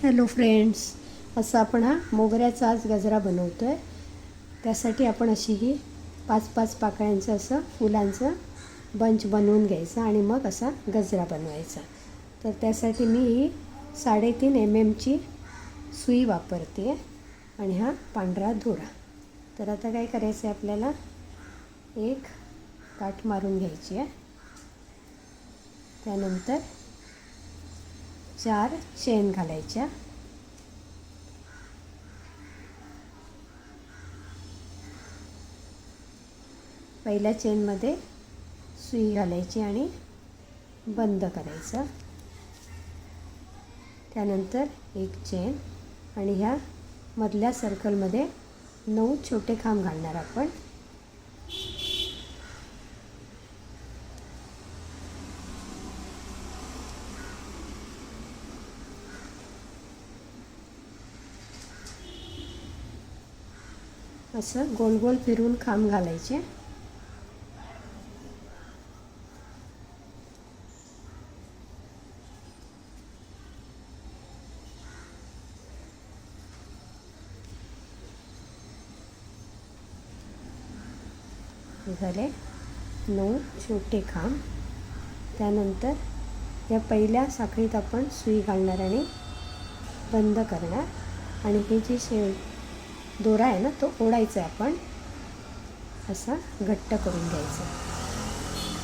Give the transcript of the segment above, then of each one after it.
Hello friends, असं आपण हा मोगऱ्याचा आज गजरा बनवतो आहे. त्यासाठी आपण अशी ही 5-5 पाकळ्यांचं असं फुलांचं बंच बनवून घ्यायचं आणि मग असा गजरा बनवायचा. तर त्यासाठी मी ही 3.5 mm सुई वापरते आणि हा पांढरा दोरा. तर आता काय करायचं आहे, आपल्याला एक गाठ मारून घ्यायची आहे. त्यानंतर 4 चेन घालायच्या. पहिल्या चेनमध्ये सुई घालायची आणि बंद करायचं. त्यानंतर एक चेन आणि ह्या मधल्या सर्कलमध्ये 9 छोटे खांब घालणार आपण. असं गोल गोल फिरून खांब घालायचे. झाले 9 छोटे खांब. त्यानंतर या पहिल्या साखळीत आपण सुई घालणार आणि बंद करणार आणि हे जे दोरा आहे ना, तो ओढायचा आहे आपण, असा घट्ट करून घ्यायचा.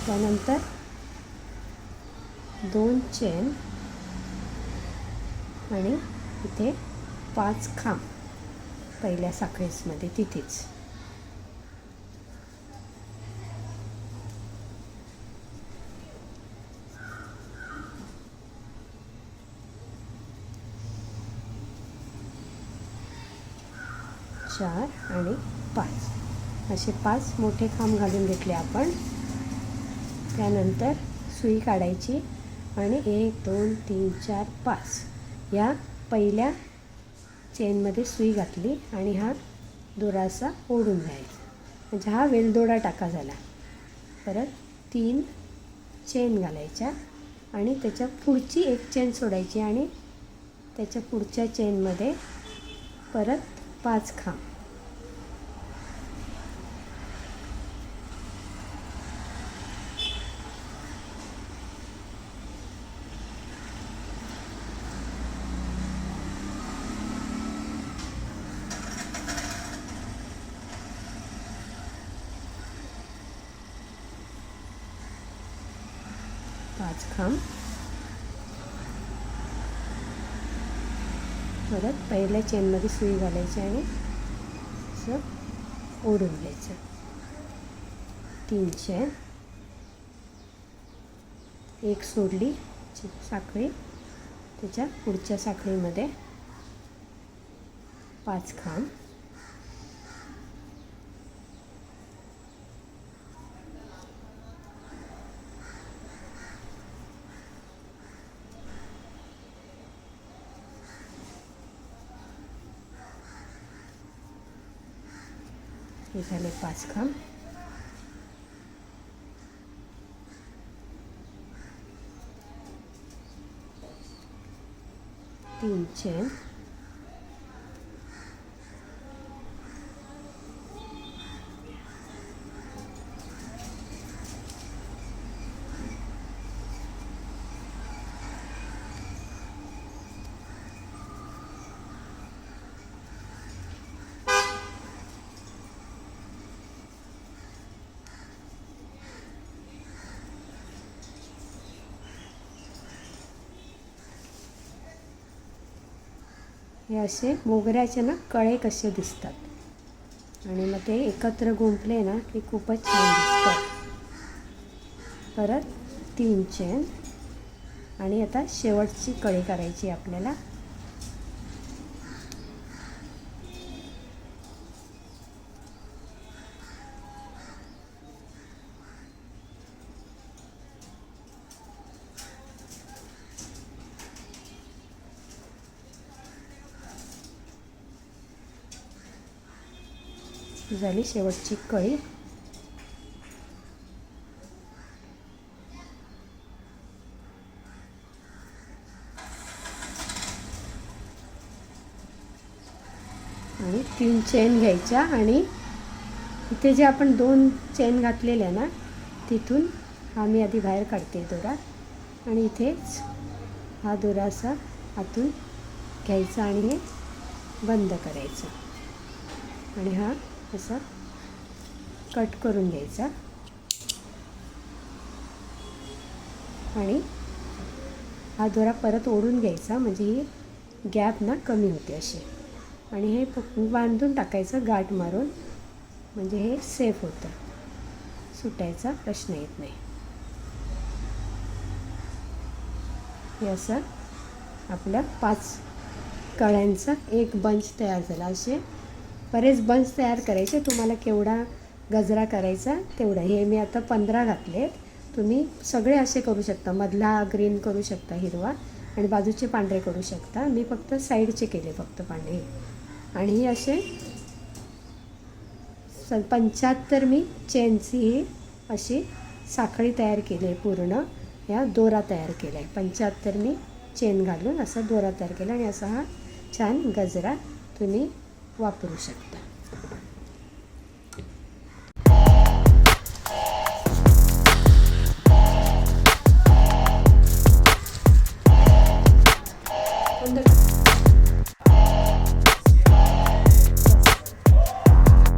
त्यानंतर 2 चेन आणि इथे 5 खांब पहिल्या साखळीमध्ये तिथेच. चार आणि 5 असे 5 मोठे खांब घालून घेतले आपण. त्यानंतर सुई काढायची आणि 1 2 3 4 5 या पहिल्या चेनमध्ये सुई घातली आणि हा दोरा असा ओढून घ्यायचा. म्हणजे हा वेलदोडा टाका झाला. परत 3 चेन घालायच्या आणि त्याच्या पुढची एक चेन सोडायची आणि त्याच्या पुढच्या चेनमध्ये परत 5 खांब. खांब. परत पहिल्या चेनमध्ये सुई घालायची आणि असं ओढून घ्यायचं. 3 चेन, एक सोडली साखळी, त्याच्या पुढच्या साखळीमध्ये 5 खांब. हे झाले 5 खांब. तीन चेन, हे असे मोगऱ्याचे ना कळे कसे दिसतात आणि मग ते एकत्र गुंफले ना की खूपच छान दिसतात. परत 3 चेन आणि आता शेवटची कळी करायची आपल्याला. झाली शेवटची कळी. आणि 3 चेन घ्यायच्या आणि इथे जे आपण 2 चेन घातलेल्या ना तिथून हा मी आधी बाहेर काढते दोरा आणि इथेच हा दोरा असा आतून घ्यायचा आणि हे बंद करायचं आणि हा असा कट करून घ्यायचा आणि हा दोरा परत ओढून घ्यायचा म्हणजे ही गॅप ना कमी होते अशी आणि हे बांधून टाकायचं गाठ मारून म्हणजे हे सेफ होतं, सुटायचा प्रश्न येत नाही. हे असं आपलं 5 कळ्यांचा एक बंच तयार झाला. असे बरेच बंच तयार करायचे, तुम्हाला केवढा गजरा करायचा तेवढा. हे मी आता 15 घातलेत, तुम्ही सगळे असे करू शकता. मधला ग्रीन करू शकता हिरवा आणि बाजूचे पांढरे करू शकता. मी फक्त साईडचे केले फक्त पांढरे आणि हे असे 75 मी चेनची ही अशी साखळी तयार केली आहे. पूर्ण या दोरा तयार केला आहे. 75 मी चेन घालून असा दोरा तयार केला आणि असा हा छान गजरा तुम्ही वापरू शकता.